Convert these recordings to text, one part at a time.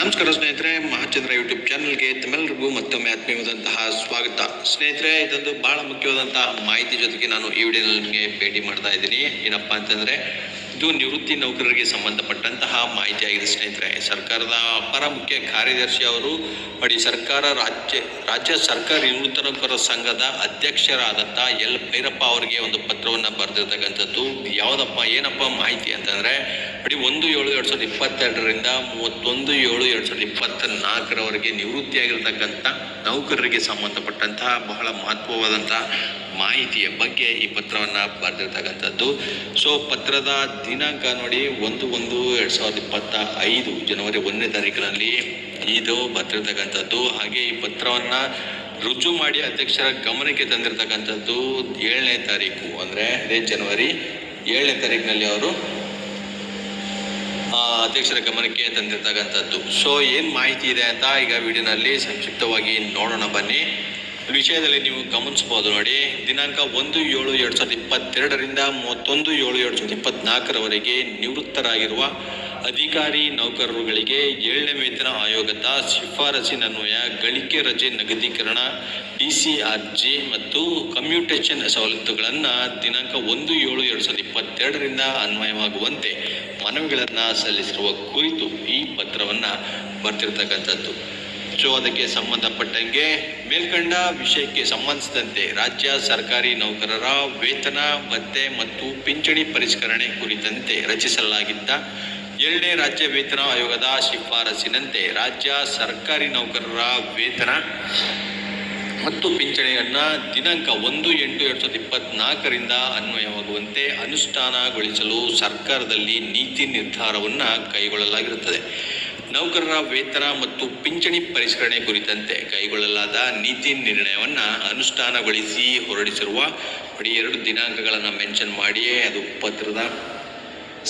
ನಮಸ್ಕಾರ ಸ್ನೇಹಿತರೆ, ಮಹಾಚಂದ್ರ ಯೂಟ್ಯೂಬ್ ಚಾನಲ್ಗೆ ತಮ್ಮೆಲ್ಲರಿಗೂ ಮತ್ತೊಮ್ಮೆ ಆತ್ಮೀಯವಾದಂತಹ ಸ್ವಾಗತ. ಸ್ನೇಹಿತರೆ, ಇದೊಂದು ಬಹಳ ಮುಖ್ಯವಾದಂತಹ ಮಾಹಿತಿ ಜೊತೆಗೆ ನಾನು ಈ ವಿಡಿಯೋನಲ್ಲಿ ನಿಮಗೆ ಭೇಟಿ ಮಾಡ್ತಾ ಇದ್ದೀನಿ. ಏನಪ್ಪಾ ಅಂತಂದ್ರೆ, ಇದು ನಿವೃತ್ತಿ ನೌಕರರಿಗೆ ಸಂಬಂಧಪಟ್ಟಂತಹ ಮಾಹಿತಿ ಆಗಿದೆ. ಸ್ನೇಹಿತರೆ, ಸರ್ಕಾರದ ಅಪರ ಮುಖ್ಯ ಕಾರ್ಯದರ್ಶಿ ಅವರು ರಾಜ್ಯ ಸರ್ಕಾರಿ ನಿವೃತ್ತ ನೌಕರರ ಸಂಘದ ಅಧ್ಯಕ್ಷರಾದಂಥ ಎಲ್ ಭೈರಪ್ಪ ಅವರಿಗೆ ಒಂದು ಪತ್ರವನ್ನು ಬರೆದಿರ್ತಕ್ಕಂಥದ್ದು. ಏನಪ್ಪ ಮಾಹಿತಿ ಅಂತಂದ್ರೆ, 1/7/2022ರಿಂದ 31/7/2024ರವರೆಗೆ ನಿವೃತ್ತಿಯಾಗಿರ್ತಕ್ಕಂಥ ನೌಕರರಿಗೆ ಸಂಬಂಧಪಟ್ಟಂತಹ ಬಹಳ ಮಹತ್ವವಾದಂತಹ ಮಾಹಿತಿಯ ಬಗ್ಗೆ ಈ ಪತ್ರವನ್ನ ಬರೆದಿರ್ತಕ್ಕಂಥದ್ದು. ಸೊ ಪತ್ರದ ದಿನಾಂಕ ನೋಡಿ, 1/1/2025 ಜನವರಿ 1ನೇ ತಾರೀಕಿನಲ್ಲಿ ಇದು ಬರ್ತಿರ್ತಕ್ಕಂಥದ್ದು. ಹಾಗೆ ಈ ಪತ್ರವನ್ನ ರುಜು ಮಾಡಿ ಅಧ್ಯಕ್ಷರ ಗಮನಕ್ಕೆ ತಂದಿರತಕ್ಕಂಥದ್ದು 7ನೇ ತಾರೀಕು, ಅಂದ್ರೆ ಇದೇ ಜನವರಿ 7ನೇ ತಾರೀಕಿನಲ್ಲಿ ಅವರು ಅಧ್ಯಕ್ಷರ ಗಮನಕ್ಕೆ ತಂದಿರ್ತಕ್ಕಂಥದ್ದು. ಸೊ ಏನ್ ಮಾಹಿತಿ ಇದೆ ಅಂತ ಈಗ ವಿಡಿಯೋನಲ್ಲಿ ಸಂಕ್ಷಿಪ್ತವಾಗಿ ನೋಡೋಣ ಬನ್ನಿ. ವಿಷಯದಲ್ಲಿ ನೀವು ಗಮನಿಸಬಹುದು ನೋಡಿ, ದಿನಾಂಕ 1/7/2022ರಿಂದ 31/7/2024ರವರೆಗೆ ನಿವೃತ್ತರಾಗಿರುವ ಅಧಿಕಾರಿ ನೌಕರರುಗಳಿಗೆ 7ನೇ ವೇತನ ಆಯೋಗದ ಶಿಫಾರಸಿನನ್ವಯ ಗಳಿಕೆ ರಜೆ ನಗದೀಕರಣ, DCRG ಮತ್ತು ಕಮ್ಯೂಟೇಷನ್ ಸವಲತ್ತುಗಳನ್ನು ದಿನಾಂಕ 1/7/2022ರಿಂದ ಅನ್ವಯವಾಗುವಂತೆ ಮನವಿಗಳನ್ನು ಸಲ್ಲಿಸಿರುವ ಕುರಿತು ಈ ಪತ್ರವನ್ನ ಬರ್ತಿರ್ತಕ್ಕಂಥದ್ದು. ಸೊ ಅದಕ್ಕೆ ಸಂಬಂಧಪಟ್ಟಂಗೆ ಮೇಲ್ಕಂಡ ವಿಷಯಕ್ಕೆ ಸಂಬಂಧಿಸಿದಂತೆ ರಾಜ್ಯ ಸರ್ಕಾರಿ ನೌಕರರ ವೇತನ ಭತ್ಯೆ ಮತ್ತು ಪಿಂಚಣಿ ಪರಿಷ್ಕರಣೆ ಕುರಿತಂತೆ ರಚಿಸಲಾಗಿದ್ದ 7ನೇ ರಾಜ್ಯ ವೇತನ ಆಯೋಗದ ಶಿಫಾರಸಿನಂತೆ ರಾಜ್ಯ ಸರ್ಕಾರಿ ನೌಕರರ ವೇತನ ಮತ್ತು ಪಿಂಚಣಿಯನ್ನ ದಿನಾಂಕ 1/8/2024ರಿಂದ ಅನ್ವಯವಾಗುವಂತೆ ಅನುಷ್ಠಾನಗೊಳಿಸಲು ಸರ್ಕಾರದಲ್ಲಿ ನೀತಿ ನಿರ್ಧಾರವನ್ನು ಕೈಗೊಳ್ಳಲಾಗಿರುತ್ತದೆ. ನೌಕರರ ವೇತನ ಮತ್ತು ಪಿಂಚಣಿ ಪರಿಷ್ಕರಣೆ ಕುರಿತಂತೆ ಕೈಗೊಳ್ಳಲಾದ ನೀತಿ ನಿರ್ಣಯವನ್ನ ಅನುಷ್ಠಾನಗೊಳಿಸಿ ಹೊರಡಿಸಿರುವ 2 ದಿನಾಂಕಗಳನ್ನು ಮೆನ್ಷನ್ ಮಾಡಿ ಅದು ಪತ್ರದ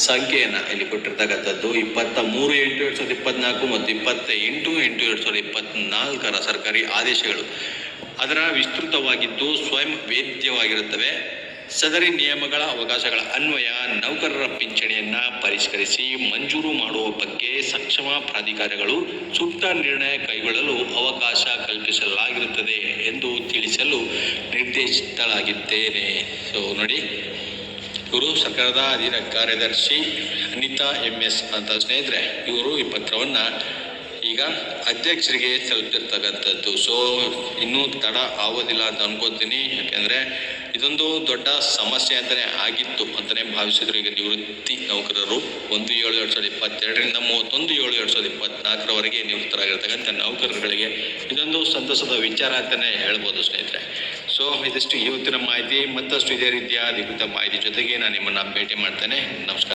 ಸಂಖ್ಯೆಯನ್ನ ಇಲ್ಲಿ ಕೊಟ್ಟಿರ್ತಕ್ಕಂಥದ್ದು 23/8/2024 ಮತ್ತು 28/8/2024ರ ಸರ್ಕಾರಿ ಆದೇಶಗಳು ಅದರ ವಿಸ್ತೃತವಾಗಿದ್ದು ಸ್ವಯಂ ವೇದ್ಯವಾಗಿರುತ್ತವೆ. ಸದರಿ ನಿಯಮಗಳ ಅವಕಾಶಗಳ ಅನ್ವಯ ನೌಕರರ ಪಿಂಚಣಿಯನ್ನ ಪರಿಷ್ಕರಿಸಿ ಮಂಜೂರು ಮಾಡುವ ಬಗ್ಗೆ ಸಕ್ಷಮ ಪ್ರಾಧಿಕಾರಗಳು ಸೂಕ್ತ ನಿರ್ಣಯ ಕೈಗೊಳ್ಳಲು ಅವಕಾಶ ಕಲ್ಪಿಸಲಾಗಿರುತ್ತದೆ ಎಂದು ತಿಳಿಸಲು ನಿರ್ದೇಶಿಸಲಾಗಿದ್ದೇನೆ. ಸೊ ನೋಡಿ, ಇವರು ಸರ್ಕಾರದ ಅಧೀನ ಕಾರ್ಯದರ್ಶಿ ಅನಿತಾ MS ಅಂತ ಸ್ನೇಹಿತರೆ, ಇವರು ಈ ಪತ್ರವನ್ನ ಈಗ ಅಧ್ಯಕ್ಷರಿಗೆ ತಲುಪಿರ್ತಕ್ಕಂಥದ್ದು. ಸೊ ಇನ್ನೂ ತಡ ಆಗೋದಿಲ್ಲ ಅಂತ ಅನ್ಕೋತೀನಿ, ಯಾಕೆಂದ್ರೆ ಇದೊಂದು ದೊಡ್ಡ ಸಮಸ್ಯೆ ಅಂತಾನೆ ಆಗಿತ್ತು ಅಂತಾನೆ ಭಾವಿಸಿದ್ರು. ಈಗ ನಿವೃತ್ತಿ ನೌಕರರು 1/7/2022ರಿಂದ 31/7/2024ರವರೆಗೆ ನಿವೃತ್ತರಾಗಿರ್ತಕ್ಕಂಥ ನೌಕರರುಗಳಿಗೆ ಇದೊಂದು ಸಂತಸದ ವಿಚಾರ ಅಂತಾನೆ ಹೇಳ್ಬೋದು ಸ್ನೇಹಿತರೆ. ಸೊ ಇದಿಷ್ಟು ಇವತ್ತಿನ ಮಾಹಿತಿ. ಮತ್ತಷ್ಟು ಇದೇ ರೀತಿಯ ಅಧಿಕೃತ ಮಾಹಿತಿ ಜೊತೆಗೆ ನಾನು ನಿಮ್ಮನ್ನ ಭೇಟಿ ಮಾಡ್ತೇನೆ. ನಮಸ್ಕಾರ.